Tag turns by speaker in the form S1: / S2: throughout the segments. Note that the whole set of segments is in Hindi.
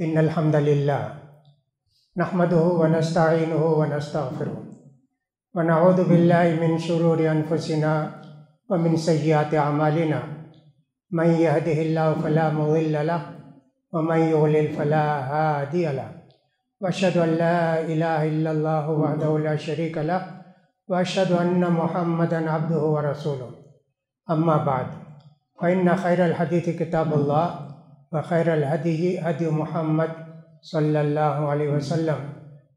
S1: इन्नल हम्दलिल्लाह नहमदुहु व नस्तईनुहु व नस्तगफिरुहु व नऊज़ु बिल्लाहि मिन शुरूरि अनफुसिना व मिन सय्यिआति अमालिना मन यहदिहिल्लाहु फला मुज़िल्ल लहु व मन युज़लिल फला हादिय लहु व अशहदु अन ला इलाहा इल्लल्लाहु वहदहु ला शरीका लहु व अशहदु अन्न मुहम्मदन अब्दुहु व रसूलुहु अम्मा बाद फ़इन्न खैरल हदीथि किताबुल्लाह व खैरल हदी हदी मुहम्मद सल्लल्लाहु अलैहि वसल्लम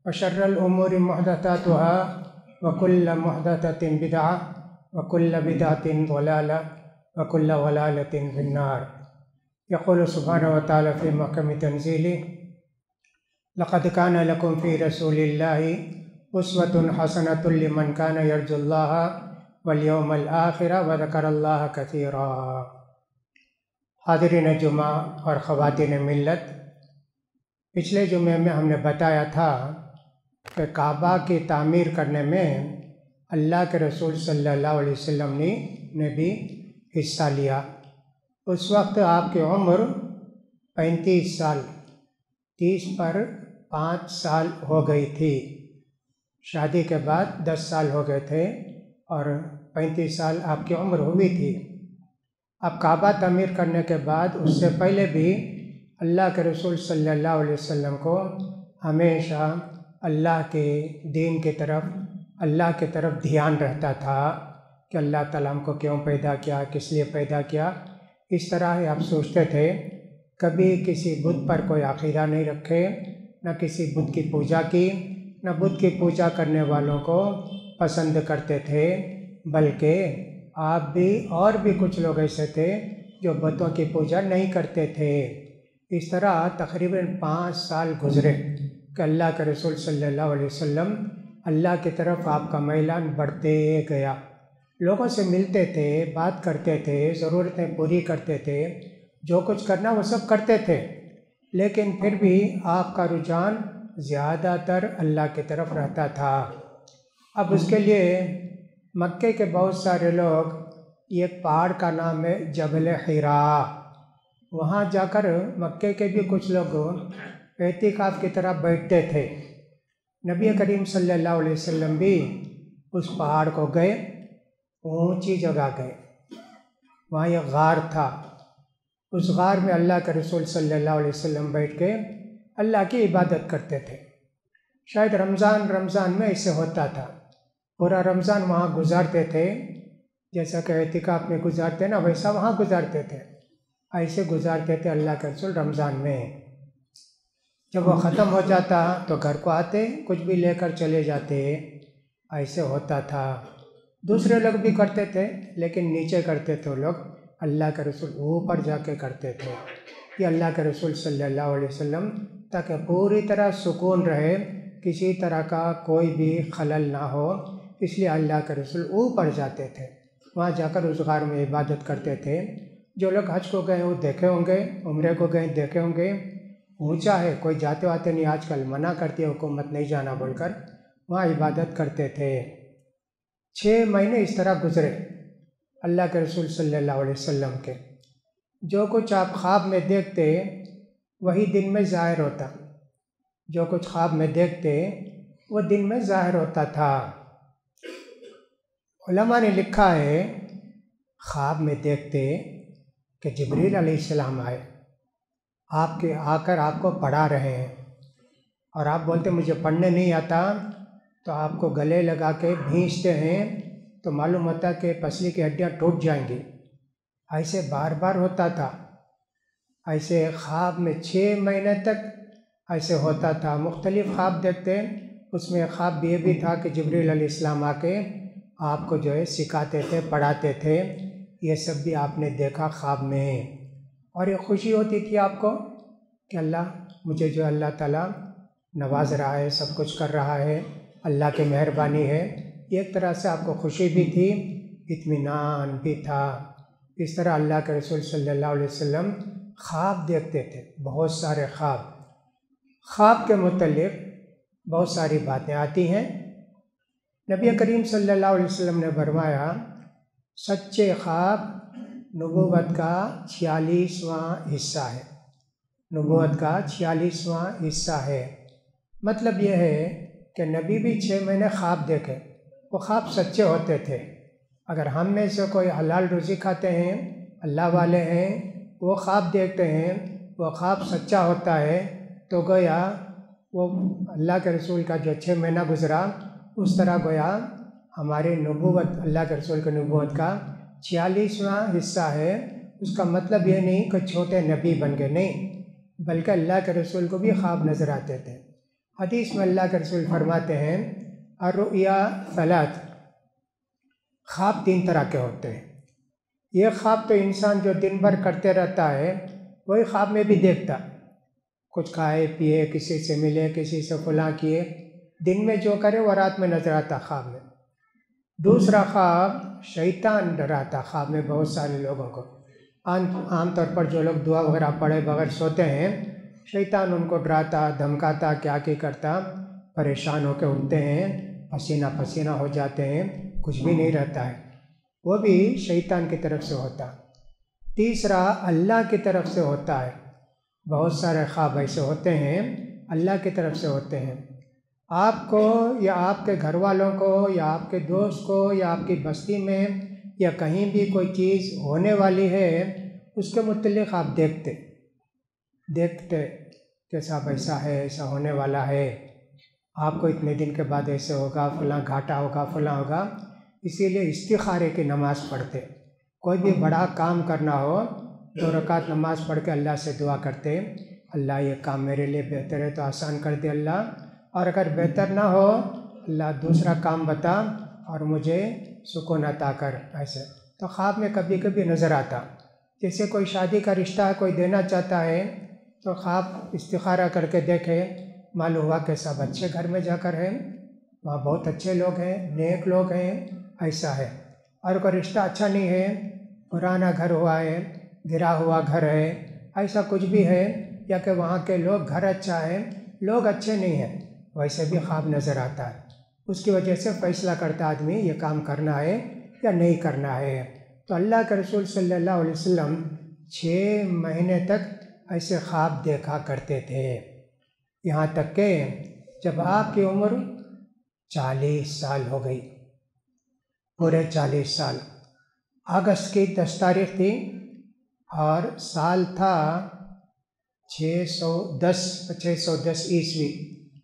S1: व शर्रल उमूरि मुहदथातुहा व कुल्ल मुहदथतिन बिदअह व कुल्ल बिदअतिन ज़लालह व कुल्ल ज़लालतिन फिन्नार। यक़ूलु सुब्हानहु व तआला फ़ी महकमि तंज़ीलिहि लक़द कान लकुम फ़ी रसूलिल्लाहि उस्वतुन हसनतुन लिमन कान यर्जुल्लाह वल यौमल आखिर व ज़करल्लाह कसीरा। हाज़िरीन जुमा और ख़वातीन मिल्लत, पिछले जुमे में हमने बताया था कि काबा की तामीर करने में अल्लाह के रसूल सल्लल्लाहु अलैहि वसल्लम ने भी हिस्सा लिया। उस वक्त आपकी उम्र 35 साल, 30 पर 5 साल हो गई थी। शादी के बाद 10 साल हो गए थे और 35 साल आपकी उम्र हुई थी। अब काबा तामीर करने के बाद उससे पहले भी अल्लाह के रसूल सल्लल्लाहु अलैहि वसल्लम को हमेशा अल्लाह के दीन की तरफ, अल्लाह की तरफ ध्यान रहता था कि अल्लाह ताला हमको क्यों पैदा किया, किस लिए पैदा किया। इस तरह ही आप सोचते थे। कभी किसी बुत पर कोई अक़ीदा नहीं रखे, न किसी बुत की पूजा की, न बुत की पूजा करने वालों को पसंद करते थे, बल्कि आप भी और भी कुछ लोग ऐसे थे जो बुतों की पूजा नहीं करते थे। इस तरह तकरीबन 5 साल गुज़रे कि अल्लाह के रसूल सल्लल्लाहु अलैहि वसल्लम अल्लाह की तरफ आपका मैलान बढ़ते गया। लोगों से मिलते थे, बात करते थे, ज़रूरतें पूरी करते थे, जो कुछ करना वो सब करते थे, लेकिन फिर भी आपका रुझान ज़्यादातर अल्लाह की तरफ रहता था। अब उसके लिए मक्के के बहुत सारे लोग, एक पहाड़ का नाम है जबल हिरा, वहाँ जाकर मक्के के भी कुछ लोग एतिकाफ़ की तरह बैठते थे। नबी करीम सल्लल्लाहु अलैहि वसल्लम भी उस पहाड़ को गए, ऊंची जगह गए, वहाँ एक गार था। उस गार में अल्लाह के रसूल सल्लल्लाहु अलैहि वसल्लम बैठ के अल्लाह की इबादत करते थे। शायद रमज़ान में ऐसे होता था, पूरा रमज़ान वहाँ गुजारते थे, जैसा कि एतिकाफ़ में गुजारते ना वैसा वहाँ गुजारते थे। ऐसे गुजारते थे अल्लाह के रसूल रमज़ान में। जब वो ख़त्म हो जाता तो घर को आते, कुछ भी लेकर चले जाते, ऐसे होता था। दूसरे लोग भी करते थे, लेकिन नीचे करते थे वो लोग, अल्लाह के रसूल ऊपर जाके करते थे। ये अल्लाह के रसूल सल्लल्लाहु अलैहि वसल्लम ताकि पूरी तरह सुकून रहे, किसी तरह का कोई भी खलल ना हो, इसलिए अल्लाह के रसूल ऊपर जाते थे, वहाँ जाकर उस गार में इबादत करते थे। जो लोग हज को गए वो देखे होंगे, उम्रे को गए देखे होंगे, ऊंचा है, कोई जाते आते नहीं, आजकल मना करती है हुकूमत नहीं जाना बोलकर, वहाँ इबादत करते थे। 6 महीने इस तरह गुजरे अल्लाह के रसूल सल्लल्लाहु अलैहि वसल्लम के। जो कुछ आप ख्वाब में देखते वही दिन में ज़ाहिर होता, जो कुछ ख्वाब में देखते वो दिन में ज़ाहिर होता था। उलमा ने लिखा है, ख्वाब में देखते कि जिब्रील अलैहिस्सलाम आए, आपके आकर आपको पढ़ा रहे हैं, और आप बोलते मुझे पढ़ने नहीं आता, तो आपको गले लगा के भींचते हैं, तो मालूम होता कि पसली की हड्डियाँ टूट जाएंगी। ऐसे बार बार होता था। ऐसे ख्वाब में 6 महीने तक ऐसे होता था। मुख्तलिफ ख्वाब देखते, उसमें ख्वाब ये भी था कि जिब्रील अलैहिस्सलाम आके आपको जो है सिखाते थे, पढ़ाते थे। ये सब भी आपने देखा ख्वाब में, और ये खुशी होती थी आपको कि अल्लाह मुझे जो अल्लाह ताला नवाज रहा है, सब कुछ कर रहा है, अल्लाह की मेहरबानी है। एक तरह से आपको खुशी भी थी, इत्मीनान भी था। इस तरह अल्लाह के रसूल सल्लल्लाहु अलैहि वसल्लम ख्वाब देखते थे, बहुत सारे ख्वाब। ख्वाब के मुतल्लिक़ बहुत सारी बातें आती हैं। नबी करीम सल्लल्लाहु अलैहि वसल्लम ने फरमाया, सच्चे ख्वाब नबूवत का 46वां हिस्सा है। नबूवत का 46वां हिस्सा है। मतलब यह है कि नबी भी 6 महीने ख्वाब देखे, वो ख्वाब सच्चे होते थे। अगर हम में से कोई हलाल रोज़ी खाते हैं, अल्लाह वाले हैं, वो ख्वाब देखते हैं, वो ख्वाब सच्चा होता है, तो गोया वो अल्लाह के रसूल का जो 6 महीना गुज़रा उस तरह गोया हमारी नबूवत, अल्लाह के रसूल की नबूवत का 46वां हिस्सा है। उसका मतलब ये नहीं कि छोटे नबी बन गए, नहीं, बल्कि अल्लाह के रसूल को भी ख्वाब नज़र आते थे। हदीस में अल्लाह के रसूल फरमाते हैं अर्रुया सलात, ख्वाब 3 तरह के होते हैं। ये ख्वाब तो इंसान जो दिन भर करते रहता है वही ख्वाब में भी देखता, कुछ खाए पिए, किसी से मिले, किसी से फलां किए, दिन में जो करे वो रात में नजर आता ख्वाब में। दूसरा ख्वाब शैतान डराता ख्वाब में बहुत सारे लोगों को। आमतौर पर जो लोग दुआ वगैरह पढ़े बगैर सोते हैं, शैतान उनको डराता, धमकाता, क्या करता, परेशान होकर उठते हैं, पसीना पसीना हो जाते हैं, कुछ भी नहीं रहता है, वो भी शैतान की तरफ से होता। तीसरा अल्लाह की तरफ से होता है। बहुत सारे ख्वाब ऐसे होते हैं अल्लाह की तरफ से होते हैं। आपको या आपके घर वालों को या आपके दोस्त को या आपकी बस्ती में या कहीं भी कोई चीज़ होने वाली है, उसके मुतल्लिक़ आप देखते कि साहब ऐसा है, ऐसा होने वाला है, आपको इतने दिन के बाद ऐसे होगा, फलां घाटा होगा, फलां होगा। इसीलिए इस्तिखारे की नमाज़ पढ़ते। कोई भी बड़ा काम करना हो 2 रकात नमाज़ पढ़ के अल्लाह से दुआ करते, अल्लाह ये काम मेरे लिए बेहतर है तो आसान कर दे अल्लाह, और अगर बेहतर ना हो अल्लाह दूसरा काम बता और मुझे सुकून अता कर। ऐसे तो ख्वाब में कभी कभी नज़र आता, जैसे कोई शादी का रिश्ता है, कोई देना चाहता है तो ख्वाब इस्तिखारा करके देखे, मालूम हुआ कि सब अच्छे घर में जाकर है, वहाँ बहुत अच्छे लोग हैं, नेक लोग हैं, ऐसा है। और कोई रिश्ता अच्छा नहीं है, पुराना घर हुआ है, गिरा हुआ घर है, ऐसा कुछ भी है, या कि वहाँ के लोग, घर अच्छा है, लोग अच्छे नहीं हैं, वैसे भी ख्वाब नज़र आता है। उसकी वजह से फ़ैसला करता आदमी ये काम करना है या नहीं करना है। तो अल्लाह के रसूल सल्लल्लाहु अलैहि वसल्लम 6 महीने तक ऐसे ख्वाब देखा करते थे, यहाँ तक कि जब आपकी उम्र 40 साल हो गई, पूरे 40 साल। अगस्त की 10 तारीख थी और साल था 610 ईस्वी,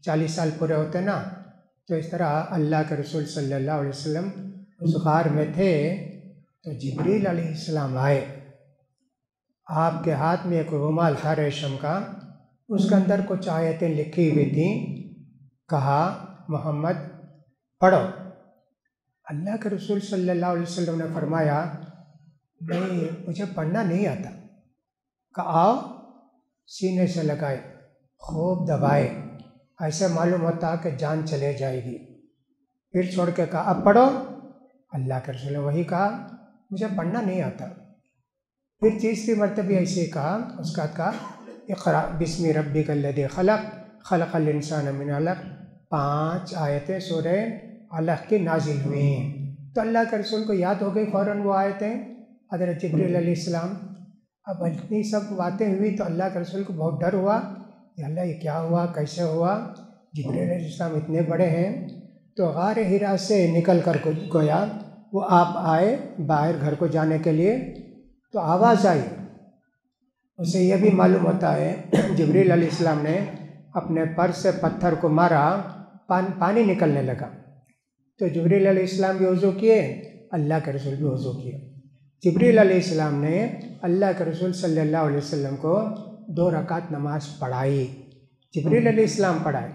S1: 40 साल पूरे होते ना। तो इस तरह अल्लाह के रसूल सल्लल्लाहु अलैहि वसल्लम उस गार में थे तो जिब्रील अलैहिस्सलाम आए। आपके हाथ में एक रुमाल था रेशम का, उसके अंदर कुछ आयतें लिखी हुई थी। कहा मोहम्मद पढ़ो। अल्लाह के रसूल सल्लल्लाहु अलैहि वसल्लम ने फरमाया नहीं, मुझे पढ़ना नहीं आता। कहा आओ, सीने से लगाए, खूब दबाए, ऐसे मालूम होता कि जान चले जाएगी। फिर छोड़ के कहा अब पढ़ो। अल्लाह के रसूल ने वही कहा, मुझे पढ़ना नहीं आता। फिर तीसरी मरतबा ऐसे कहा, उसका कहा इक़रा बिस्मि रब्बिकल्लज़ी खलक़ खलक़ल इंसान मिन अलक़। 5 आयतें सूरह अलक़ की नाजिल हुई। तो अल्लाह के रसूल को याद हो गई फ़ौरन वो आयतें, हज़रत जिब्रील अलैहिस्सलाम। अब इतनी सब बातें हुई तो अल्लाह के रसूल को बहुत डर हुआ, अल्लाह ये क्या हुआ, कैसे हुआ। जिब्रील अलैहिस्सलाम इतने बड़े हैं। तो गार हिरा से निकल कर गोया वो आप आए बाहर घर को जाने के लिए, तो आवाज़ आई। उसे यह भी मालूम होता है जिब्रील अलैहिस्सलाम ने अपने पर से पत्थर को मारा, पानी निकलने लगा। तो जिब्रील अलैहिस्सलाम भी वज़ू किए, अल्लाह के रसूल भी वज़ू किए। जिब्रील अलैहिस्सलाम ने अल्लाह के रसूल सल्लल्लाहु अलैहि वसल्लम को 2 रकात नमाज पढ़ाई। जिब्रील अलैहिस्सलाम पढ़ाए,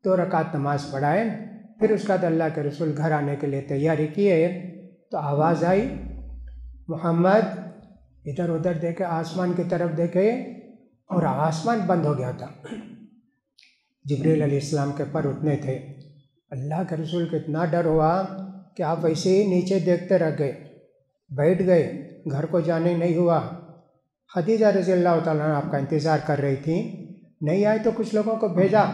S1: 2 रकात नमाज पढ़ाए। फिर उसके बाद अल्लाह के रसूल घर आने के लिए तैयारी किए तो आवाज़ आई, मोहम्मद इधर उधर देखे, आसमान की तरफ देखे और आसमान बंद हो गया था। जिब्रील अलैहिस्सलाम के पर उठने थे। अल्लाह के रसूल को इतना डर हुआ कि आप वैसे ही नीचे देखते रह गए, बैठ गए, घर को जाने नहीं हुआ। खदीजा रज़ी अल्लाह ताला अन्हा आपका इंतज़ार कर रही थी, नहीं आए तो कुछ लोगों को भेजा,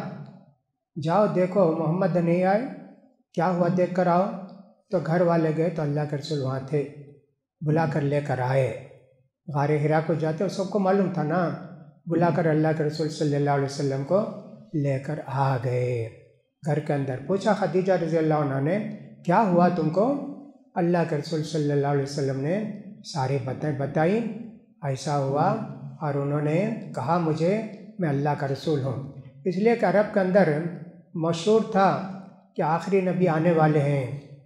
S1: जाओ देखो मोहम्मद नहीं आए, क्या हुआ देख कर आओ। तो घर वाले गए तो अल्लाह के रसूल वहाँ थे, बुला कर लेकर आए। गारे हिरा को जाते, सबको मालूम था ना बुलाकर अल्लाह के रसूल सल्लल्लाहु अलैहि वसल्लम को लेकर आ गए घर के अंदर। पूछा खदीजा रज़ी अल्लाह अन्हा ने, क्या हुआ तुमको? अल्लाह के रसूल सल्लल्लाहु अलैहि वसल्लम ने सारी बातें बताई, ऐसा हुआ, और उन्होंने कहा मुझे मैं अल्लाह का रसूल हूँ। इसलिए कि अरब के अंदर मशहूर था कि आखिरी नबी आने वाले हैं,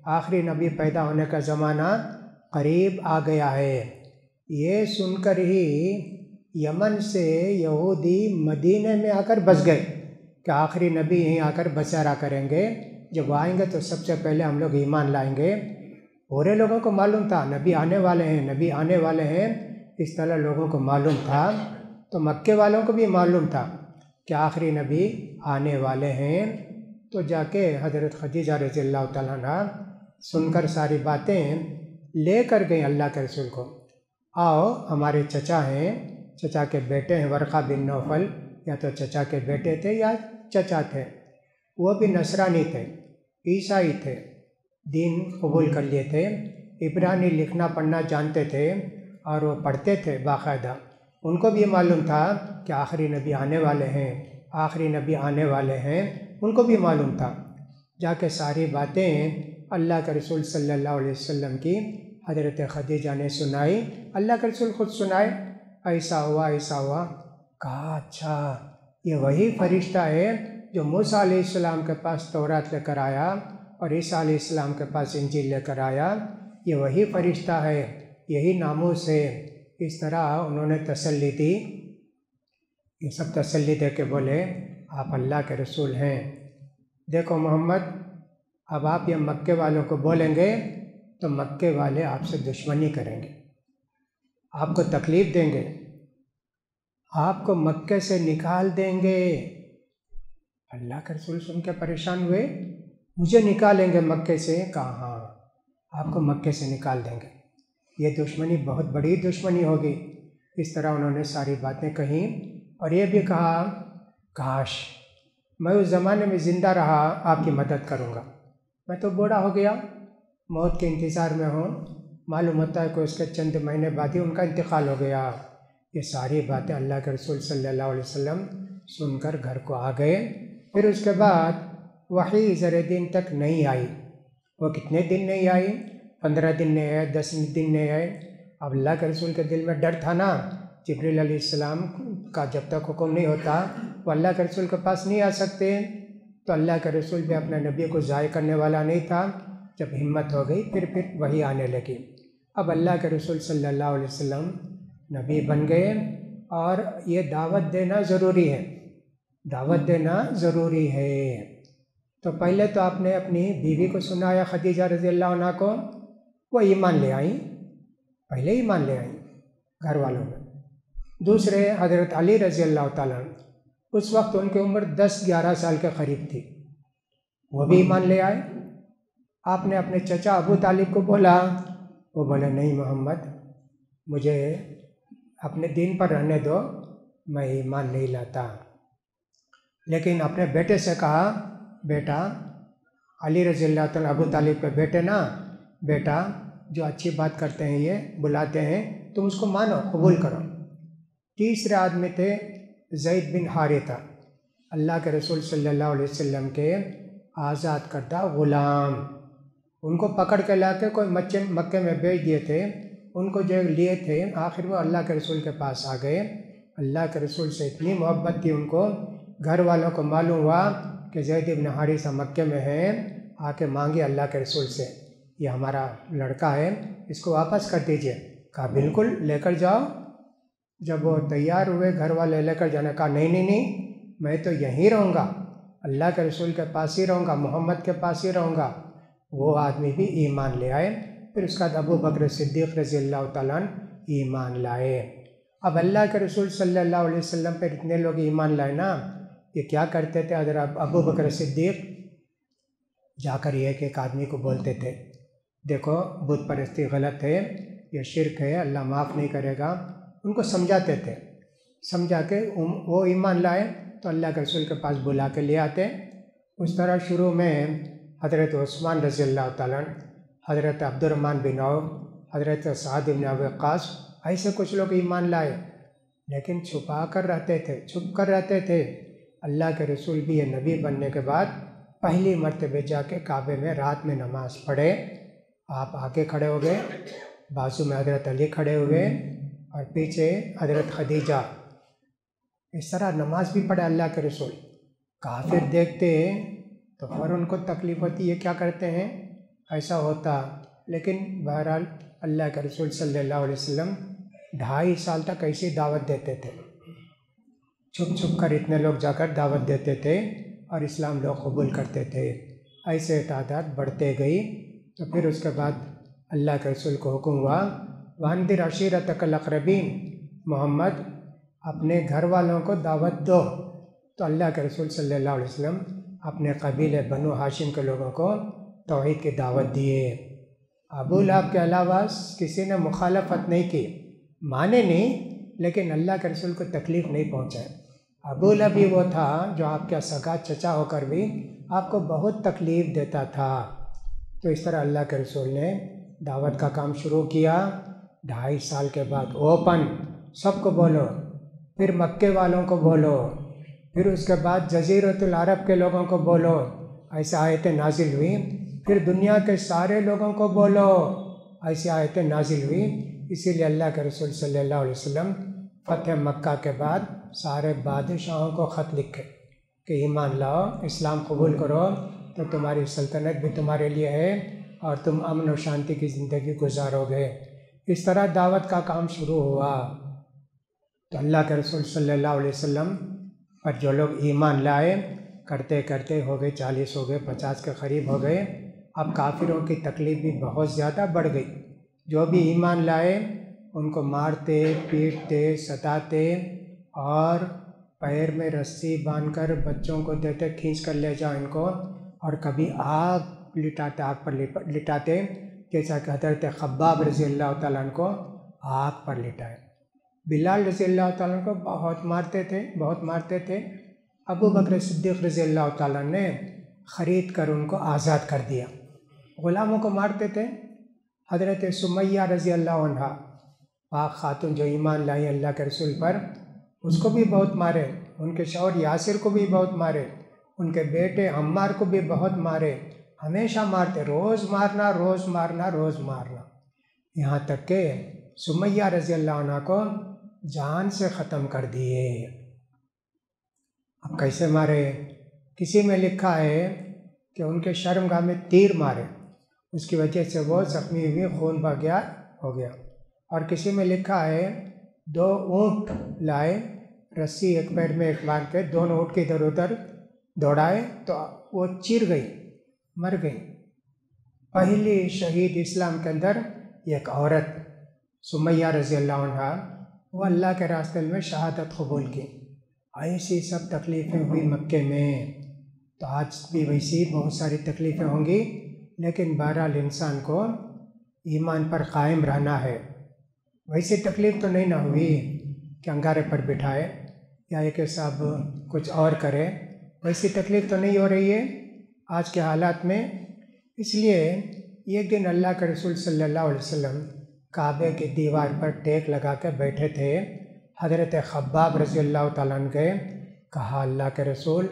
S1: आखिरी नबी पैदा होने का ज़माना करीब आ गया है। ये सुनकर ही यमन से यहूदी मदीने में आकर बस गए कि आखिरी नबी यहीं आकर बसेरा करेंगे, जब आएंगे तो सबसे पहले हम लोग ईमान लाएंगे। पूरे लोगों को मालूम था नबी आने वाले हैं, नबी आने वाले हैं, इस तरह लोगों को मालूम था। तो मक्के वालों को भी मालूम था कि आखिरी नबी आने वाले हैं। तो जाके हज़रत खदीजा रज़ियल्लाहु तआला अन्हा सुनकर सारी बातें ले कर गई अल्लाह के रसूल को। आओ, हमारे चचा हैं, चचा के बेटे हैं वरक़ा बिन नौफल, या तो चचा के बेटे थे या चचा थे, वो भी नसरानी थे, ईसाई थे, दीन कबूल कर लिए थे, इब्रानी लिखना पढ़ना जानते थे और वो पढ़ते थे बाकायदा। उनको भी मालूम था कि आखिरी नबी आने वाले हैं, आखिरी नबी आने वाले हैं, उनको भी मालूम था। जाके सारी बातें अल्लाह के रसूल सल्लल्लाहु अलैहि वसल्लम की हज़रत खदीजा ने सुनाई, अल्लाह के रसूल ख़ुद सुनाए, ऐसा हुआ ऐसा हुआ। कहा अच्छा, ये वही फरिश्ता है जो मूसा अलैहिस्सलाम के पास तौरात लेकर आया और ईसा अलैहिस्सलाम के पास इंजील लेकर आया, ये वही फरिश्ता है, यही नामूस है। इस तरह उन्होंने तसल्ली दी। ये सब तसल्ली दे के बोले आप अल्लाह के रसूल हैं। देखो मोहम्मद, अब आप ये मक्के वालों को बोलेंगे तो मक्के वाले आपसे दुश्मनी करेंगे, आपको तकलीफ़ देंगे, आपको मक्के से निकाल देंगे। अल्लाह के रसूल सुन के परेशान हुए, मुझे निकालेंगे मक्के से? कहा हाँ, आपको मक्के से निकाल देंगे, ये दुश्मनी बहुत बड़ी दुश्मनी होगी। इस तरह उन्होंने सारी बातें कहीं और ये भी कहा काश मैं उस ज़माने में ज़िंदा रहा, आपकी मदद करूँगा। मैं तो बूढ़ा हो गया, मौत के इंतज़ार में हूँ, मालूम होता है कि उसके चंद महीने बाद ही उनका इंतकाल हो गया। ये सारी बातें अल्लाह के रसूल सल्लल्लाहु अलैहि वसल्लम सुनकर घर को आ गए। फिर उसके बाद वही ज़रे दिन तक नहीं आई। वो कितने दिन नहीं आई? 15 दिन नहीं आए, 10 दिन नहीं आए। अब अल्लाह के रसूल के दिल में डर था ना, जिब्रील अलैहिस्सलाम का जब तक हुक्म नहीं होता वो अल्लाह के रसूल के पास नहीं आ सकते। तो अल्लाह के रसूल भी अपने नबी को ज़ाय करने वाला नहीं था। जब हिम्मत हो गई फिर वही आने लगी। अब अल्लाह के रसूल सल्लल्लाहु अलैहि वसल्लम नबी बन गए और ये दावत देना ज़रूरी है, दावत देना ज़रूरी है। तो पहले तो आपने अपनी बीवी को सुनाया खदीजा रज़ियल्लाहु अन्हा को, वो ईमान ले आई, पहले ईमान ले आई घर वालों में। दूसरे हज़रत अली रज़ियल्लाहु ताला, उस वक्त उनकी उम्र 10-11 साल के करीब थी, वो भी ईमान ले आए। आपने अपने चचा अबू तालिब को बोला, वो बोले नहीं मोहम्मद, मुझे अपने दीन पर रहने दो, मैं ईमान नहीं लाता। लेकिन अपने बेटे से कहा, बेटा अली रज़ियल्लाहु ताला अबू तालिब के बेटे ना, बेटा जो अच्छी बात करते हैं ये बुलाते हैं तुम उसको मानो, कबूल करो। तीसरे आदमी थे ज़ैद बिन हारिथा, अल्लाह के रसूल सल्लल्लाहु अलैहि वसल्लम के आज़ाद करदा ग़ुलाम। उनको पकड़ के ला के कोई मक्के में बेच दिए थे, उनको जो लिए थे, आखिर वो अल्लाह के रसूल के पास आ गए। अल्लाह के रसूल से इतनी मोहब्बत थी उनको, घर वालों को मालूम हुआ कि ज़ैद बिन हारिथा मक्के में है, आके मांगे अल्लाह के रसूल से, ये हमारा लड़का है, इसको वापस कर दीजिए। कहा बिल्कुल लेकर जाओ। जब वो तैयार हुए घर वाले लेकर जाने, कहा नहीं नहीं नहीं, मैं तो यहीं रहूँगा, अल्लाह के रसूल के पास ही रहूँगा, मोहम्मद के पास ही रहूँगा। वो आदमी भी ईमान ले आए। फिर उसके बाद अबू बकर सिद्दीक़ रज़ियल्लाहु ताला अन्हु ईमान लाए। अब अल्लाह के रसूल सल्लल्लाहु अलैहि वसल्लम पर इतने लोग ईमान लाए ना, ये क्या करते थे, हज़रत अबू बकर सिद्दीक़ जाकर एक एक आदमी को बोलते थे, देखो बुत परस्ती गलत है, ये शिरक है, अल्लाह माफ़ नहीं करेगा। उनको समझाते थे, समझा के वो ईमान लाए तो अल्लाह के रसूल के पास बुला के ले आते। उस तरह शुरू में हज़रत उस्मान रज़ियल्लाहु ताला अन्हु, हज़रत अब्दुर्रहमान बिन औफ, हज़रत साद बिन अबी वक़्क़ास, ऐसे कुछ लोग ईमान लाए। लेकिन छुपा कर रहते थे, छुप कर रहते थे। अल्लाह के रसूल भी ये नबी बनने के बाद पहली मर्तबे जाके काबे में रात में नमाज़ पढ़े। आप आके खड़े हो गए, बाजू में हज़रत अली खड़े हुए और पीछे हज़रत खदीजा। इस तरह नमाज भी पढ़े अल्लाह के रसूल। काफिर देखते तो फिर उनको तकलीफ़ होती, ये क्या करते हैं, ऐसा होता। लेकिन बहरहाल अल्लाह के रसूल सल्लल्लाहु अलैहि वसल्लम 2.5 साल तक ऐसी दावत देते थे। छुप छुप कर इतने लोग जाकर दावत देते थे और इस्लाम लोग कबूल करते थे। ऐसे तादाद बढ़ते गई। तो फिर उसके बाद अल्लाह के रसूल को हुक्म हुआ, वांदिर अशीरतकल अक़रबीन, मोहम्मद अपने घर वालों को दावत दो। तो अल्लाह के रसूल सल्लल्लाहु अलैहि वसल्लम अपने कबीले बनु हाशिम के लोगों को तौहीद की दावत दिए। अबू लहब के अलावा किसी ने मुखालफत नहीं की, माने नहीं, लेकिन अल्लाह के रसूल को तकलीफ़ नहीं पहुँचाए। अबू लहब भी वो था जो आपका सगा चचा होकर भी आपको बहुत तकलीफ़ देता था। तो इस तरह अल्लाह के रसूल ने दावत का काम शुरू किया। 2.5 साल के बाद ओपन सबको बोलो, फिर मक्के वालों को बोलो, फिर उसके बाद जज़ीरतुल अरब के लोगों को बोलो, ऐसे आयतें नाजिल हुई। फिर दुनिया के सारे लोगों को बोलो, ऐसी आयतें नाजिल हुई। इसीलिए अल्लाह के रसूल सल्लल्लाहु अलैहि वसल्लम फ़तह मक्का के बाद सारे बादशाहों को ख़त लिखे कि ईमान लाओ, इस्लाम कबूल करो तो तुम्हारी सल्तनत भी तुम्हारे लिए है और तुम अमन और शांति की ज़िंदगी गुजारोगे। इस तरह दावत का काम शुरू हुआ। तो अल्लाह के रसूल सल्लल्लाहु अलैहि वसल्लम पर जो लोग ईमान लाए, करते करते हो गए 40, हो गए 50 के करीब हो गए। अब काफिरों की तकलीफ़ भी बहुत ज़्यादा बढ़ गई। जो भी ईमान लाए उनको मारते, पीटते, सताते और पैर में रस्सी बांधकर बच्चों को देते, खींच कर ले जाओ इनको। और कभी आग लिटाते, आग पर लिटाते, जैसा कि हज़रत खब्बाब रज़ी अल्लाह ताला को आग पर लिटाए। बिलाल रज़ी अल्लाह ताला को बहुत मारते थे, बहुत मारते थे। अबू बकर सिद्दीक़ रज़ी अल्लाह ताला ने ख़रीद कर उनको आज़ाद कर दिया। ग़ुलामों को मारते थे। हज़रत सुमैया रज़ी अल्लाह अन्हा, पाक खातून जो ईमान लाई अल्लाह के रसूल पर, उसको भी बहुत मारे। उनके शौहर यासिर को भी बहुत मारे। उनके बेटे अम्मार को भी बहुत मारे। हमेशा मारते, रोज़ मारना, रोज़ मारना, रोज़ मारना। यहाँ तक के सुमैया रज़ी अल्लाह अन्हा को जान से ख़त्म कर दिए। अब कैसे मारे? किसी में लिखा है कि उनके शर्मगाह में तीर मारे, उसकी वजह से वो जख्मी हुए, खून बह गया, हो गया। और किसी में लिखा है 2 ऊँट लाए, रस्सी एक पैर में एक बांध के दोनों ऊँट के इधर उधर दौड़ाए तो वो चीर गई, मर गई। पहली शहीद इस्लाम के अंदर एक औरत सुमैया रज़ी अल्लाह अन्हा, वो अल्लाह के रास्ते में शहादत कबूल की। ऐसी सब तकलीफ़ें हुई मक्के में। तो आज भी वैसी बहुत सारी तकलीफ़ें होंगी, लेकिन बहरहाल इंसान को ईमान पर कायम रहना है। वैसी तकलीफ़ तो नहीं ना हुई कि अंगारे पर बिठाए या एक साहब कुछ और करे, वैसी तकलीफ़ तो नहीं हो रही है आज के हालात में। इसलिए एक दिन अल्लाह के रसूल सल्लल्लाहु अलैहि वसल्लम काबे की दीवार पर टेक लगा कर बैठे थे। हज़रत खब्बाब रज़ी अल्लाह ताला अन्हु गए, कहा अल्लाह के रसूल,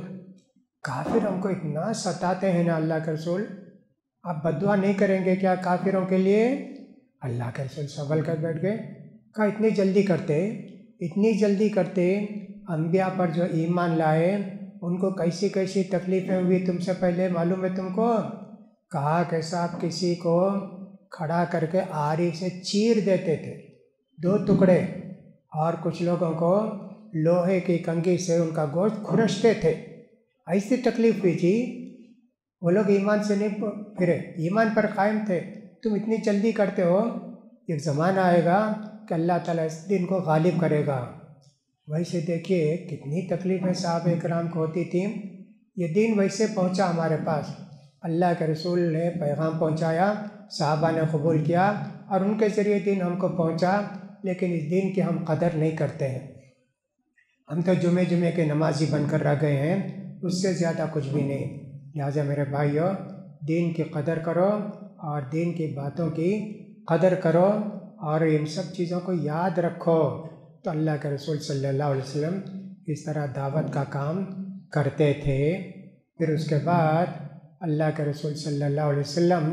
S1: काफिर हमको इतना सताते हैं ना अल्लाह के रसूल, आप बद्दुआ नहीं करेंगे क्या काफिरों के लिए? अल्लाह के रसूल संभल कर बैठ गए। कहा इतनी जल्दी करते, इतनी जल्दी करते, अम्बिया पर जो ईमान लाए उनको कैसी कैसी तकलीफ़ें हुई तुमसे पहले मालूम है तुमको? कहा कि साहब किसी को खड़ा करके आरी से चीर देते थे 2 टुकड़े, और कुछ लोगों को लोहे की कंघी से उनका गोश्त खुरचते थे। ऐसी तकलीफ़ हुई थी। वो लोग ईमान से नहीं फिरे, ईमान पर कायम थे। तुम इतनी जल्दी करते हो, एक ज़माना आएगा कि अल्लाह ताला इस दिन को गालिब करेगा। वैसे देखिए कितनी तकलीफ़ें साहब इकराम को होती थी। ये दिन वैसे पहुंचा हमारे पास, अल्लाह के रसूल ने पैगाम पहुंचाया, साहबा ने कबूल किया और उनके ज़रिए दिन हमको पहुंचा। लेकिन इस दिन की हम कदर नहीं करते हैं। हम तो जुमे जुमे के नमाजी बनकर रह गए हैं, उससे ज़्यादा कुछ भी नहीं। लिहाजा मेरे भाइयों, दीन की कदर करो और दीन की बातों की कदर करो और इन सब चीज़ों को याद रखो, तो तो अल्लाह के रसूल सल्लल्लाहु अलैहि वसल्लम इस तरह दावत का काम करते थे। फिर उसके बाद अल्लाह के रसूल सल्लल्लाहु अलैहि वसल्लम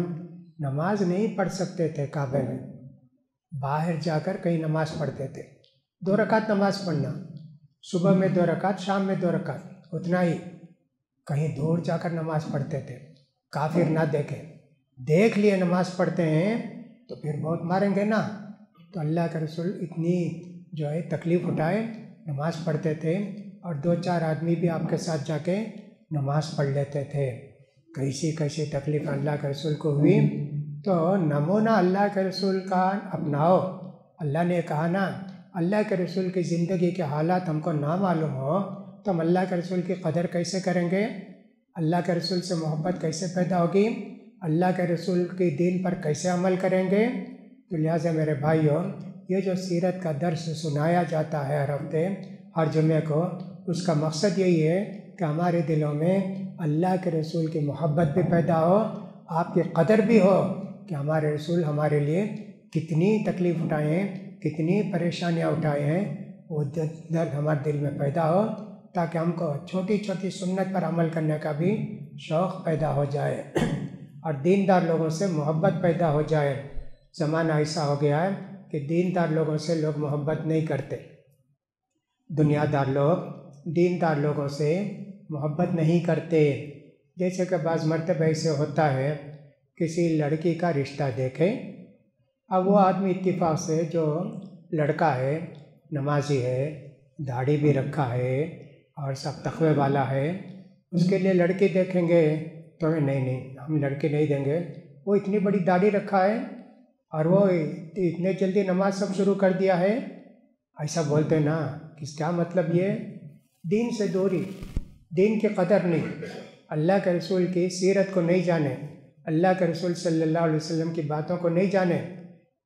S1: नमाज नहीं पढ़ सकते थे काबे में, बाहर जाकर कहीं नमाज पढ़ते थे। 2 रकात नमाज पढ़ना, सुबह में 2 रकात, शाम में 2 रकात, उतना ही। कहीं दूर जाकर नमाज पढ़ते थे, काफिर ना देख लिए नमाज पढ़ते हैं तो फिर बहुत मारेंगे ना। तो अल्लाह के रसूल इतनी जो है तकलीफ़ उठाए, नमाज पढ़ते थे और 2-4 आदमी भी आपके साथ जाके नमाज पढ़ लेते थे। कैसी कैसी तकलीफ़ अल्लाह के रसूल को हुई। तो नमूना अल्लाह के रसूल का अपनाओ। अल्लाह ने कहा ना, अल्लाह के रसूल की ज़िंदगी के हालात हमको ना मालूम हो तो हम अल्लाह के रसूल की कदर कैसे करेंगे, अल्लाह के रसूल से मोहब्बत कैसे पैदा होगी, अल्लाह के रसूल के दीन पर कैसे अमल करेंगे। तो लिहाजा मेरे भाइयों, ये जो सीरत का दर्स सुनाया जाता है हर हफ्ते, हर जुमे को, उसका मकसद यही है कि हमारे दिलों में अल्लाह के रसूल की मोहब्बत भी पैदा हो, आपकी कदर भी हो कि हमारे रसूल हमारे लिए कितनी तकलीफ़ उठाए हैं, कितनी परेशानियाँ उठाए हैं, वो दर्द हमारे दिल में पैदा हो, ताकि हमको छोटी छोटी सुन्नत पर अमल करने का भी शौक़ पैदा हो जाए और दीनदार लोगों से मोहब्बत पैदा हो जाए। ज़माना ऐसा हो गया है कि दीनदार लोगों से लोग मोहब्बत नहीं करते, दुनियादार लोग दीनदार लोगों से मोहब्बत नहीं करते। जैसे कि बाज़ मरतबा ऐसे होता है, किसी लड़की का रिश्ता देखे, अब वो आदमी इत्तिफाक से जो लड़का है नमाजी है, दाढ़ी भी रखा है और सब तक़वे वाला है, उसके लिए लड़की देखेंगे तो नहीं हम लड़की नहीं देंगे, वो इतनी बड़ी दाढ़ी रखा है और वो इतने जल्दी नमाज सब शुरू कर दिया है, ऐसा बोलते ना। क्या मतलब ये दीन से दूरी, दीन की कदर नहीं, अल्लाह के रसूल की सीरत को नहीं जाने, अल्लाह के रसूल सल्लल्लाहु अलैहि वसल्लम की बातों को नहीं जाने।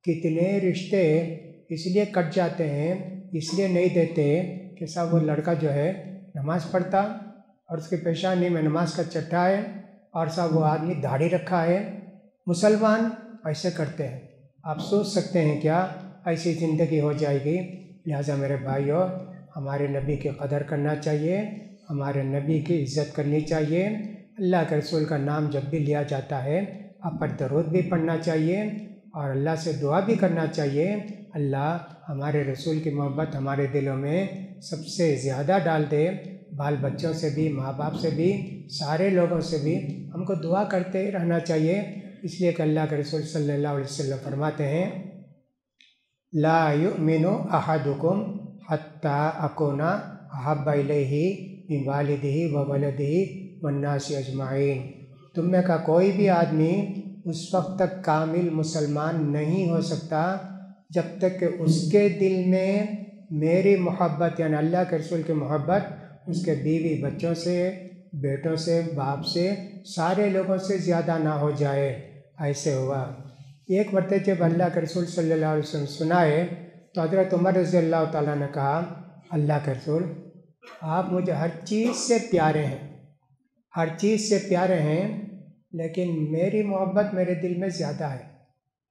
S1: कितने रिश्ते इसलिए कट जाते हैं, इसलिए नहीं देते कि साहब वो लड़का जो है नमाज़ पढ़ता और उसके पेशानी में नमाज का चट्टा है और साहब वो आदमी दाढ़ी रखा है। मुसलमान ऐसे करते हैं, आप सोच सकते हैं क्या ऐसी ज़िंदगी हो जाएगी। लिहाजा मेरे भाइयों, हमारे नबी की कदर करना चाहिए, हमारे नबी की इज़्ज़त करनी चाहिए। अल्लाह के रसूल का नाम जब भी लिया जाता है आप पर दरूद भी पढ़ना चाहिए और अल्लाह से दुआ भी करना चाहिए, अल्लाह हमारे रसूल की मोहब्बत हमारे दिलों में सबसे ज़्यादा डाल दे। बाल बच्चों से भी, माँ बाप से भी, सारे लोगों से भी हमको दुआ करते रहना चाहिए, इसलिए कि अल्लाह के रसूल सल्लल्लाहु अलैहि वसल्लम फरमाते हैं, ला युमिनु अहदुकुम हत्ता अकुना अहब्बा इलैहि मिन वालिदिही व वलदिही वन्नासि अजमाइन। तुम में का कोई भी आदमी उस वक्त तक कामिल मुसलमान नहीं हो सकता जब तक कि उसके दिल में मेरी मोहब्बत यानी अल्लाह के रसूल की मोहब्बत उसके बीवी बच्चों से, बेटों से, बाप से, सारे लोगों से ज़्यादा ना हो जाए। ऐसे हुआ एक मरतबा जब अल्लाह के रसूल सल्लल्लाहु अलैहि वसल्लम सुनाए तो हज़रत उमर रज़ियल्लाहु ताला ने कहा, अल्लाह के रसूल आप मुझे हर चीज़ से प्यारे हैं, हर चीज़ से प्यारे हैं, लेकिन मेरी मोहब्बत मेरे दिल में ज़्यादा है।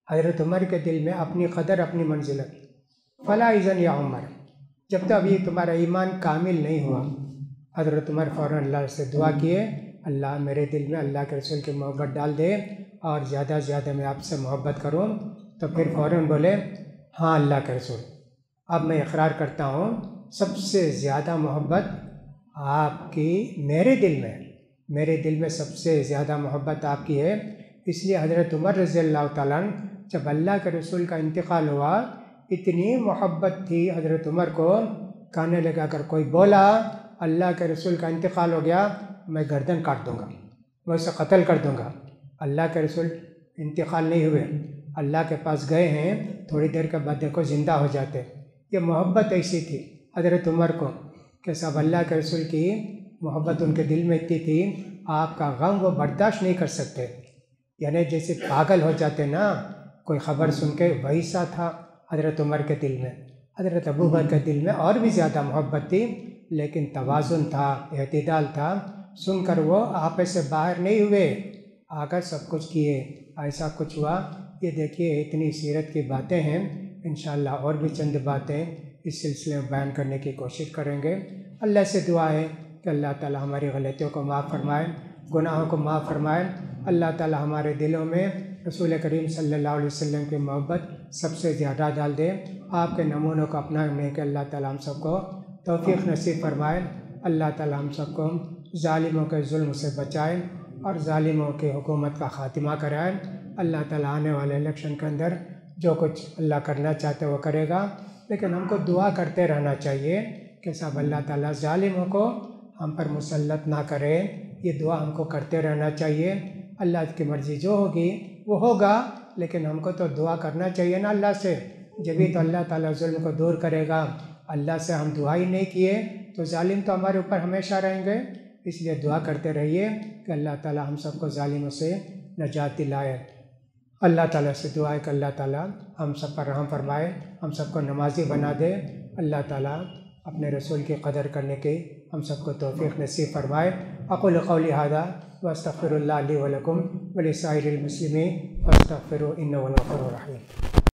S1: हज़रत उमर के दिल में अपनी कदर, अपनी मंजिलत। फ़ला इज़न या उमर, जब तक अभी तुम्हारा ईमान कामिल नहीं हुआ। हज़रत उमर फ़ौरन अल्लाह से दुआ किए, अल्लाह मेरे दिल में अल्लाह के रसूल की मोहब्बत डाल दे और ज़्यादा से ज़्यादा मैं आपसे मोहब्बत करूँ। तो फिर फ़ौरन बोले, हाँ अल्लाह के रसूल, अब मैं इकरार करता हूँ सबसे ज़्यादा मोहब्बत आपकी मेरे दिल में, मेरे दिल में सबसे ज़्यादा मोहब्बत आपकी है। इसलिए हज़रत उमर रज़ियल्लाहु ताला अन्हु जब अल्लाह के रसूल का इंतकाल हुआ, इतनी मोहब्बत थी हज़रत उमर को, कहने लगा अगर कोई बोला अल्लाह के रसूल का इंतकाल हो गया मैं गर्दन काट दूँगा, मैं उसे कत्ल कर दूँगा। अल्लाह के रसूल इंतकाल नहीं हुए, अल्लाह के पास गए हैं, थोड़ी देर के बाद देखो ज़िंदा हो जाते। ये मोहब्बत ऐसी थी हज़रत उमर को कि सब अल्लाह के रसूल की मोहब्बत उनके दिल में इतनी थी, आपका गम वो बर्दाश्त नहीं कर सकते, यानी जैसे पागल हो जाते ना कोई ख़बर सुन के, वैसा था हज़रत उमर के दिल में। हज़रत अबू बकर के दिल में और भी ज़्यादा मोहब्बत थी, लेकिन तवाज़ुन था, एतदाल था। सुनकर वो आपे से बाहर नहीं हुए, आकर सब कुछ किए। ऐसा कुछ हुआ। ये देखिए इतनी सीरत की बातें हैं, इंशाअल्लाह और भी चंद बातें इस सिलसिले में बयान करने की कोशिश करेंगे। अल्लाह से दुआ है कि अल्लाह ताला हमारी गलतियों को माफ़ फरमाए, गुनाहों को माफ़ फरमाए। अल्लाह ताला हमारे दिलों में रसूल करीम सल्लल्लाहु अलैहि वसल्लम की मोहब्बत सबसे ज़्यादा डाल दे। आपके नमूनों को अपनाने के अल्लाह ताला हम सबको तौफीक नसीब फरमाए। अल्लाह ताला हम सबको ज़ालिमों के जुल्म से बचाए और ज़ालिमों की हुकूमत का ख़ात्मा कराए। अल्लाह ताला आने वाले इलेक्शन के अंदर जो कुछ अल्लाह करना चाहते वो करेगा, लेकिन हमको दुआ करते रहना चाहिए कि सब अल्लाह ताला ज़ालिमों को हम पर मुसल्लत ना करे। ये दुआ हमको करते रहना चाहिए। अल्लाह की मर्ज़ी जो होगी वो होगा, लेकिन हमको तो दुआ करना चाहिए ना अल्लाह से, जब भी तो अल्लाह ताला जुल्म को दूर करेगा। अल्लाह से हम दुआ ही नहीं किए तो जालिम तो हमारे ऊपर हमेशा रहेंगे। इसलिए दुआ करते रहिए कि अल्लाह ताला हम सबको जालिमों से नजात दिलाए। अल्लाह ताला से दुआ है कि अल्लाह ताला हम सब पर रहम फरमाए, हम सबको नमाजी बना दे। अल्लाह ताला अपने रसूल की कदर करने की हम सबको तौफीक नसीब फरमाए। अक़ुलु क़ौली हाज़ा व अस्तग़फ़िरुल्लाह ली व लकुम व लिसाइरिल मुस्लिमीन फस्तग़फ़िरूहु इन्नहु हुवल गफ़ूरुर रहीम।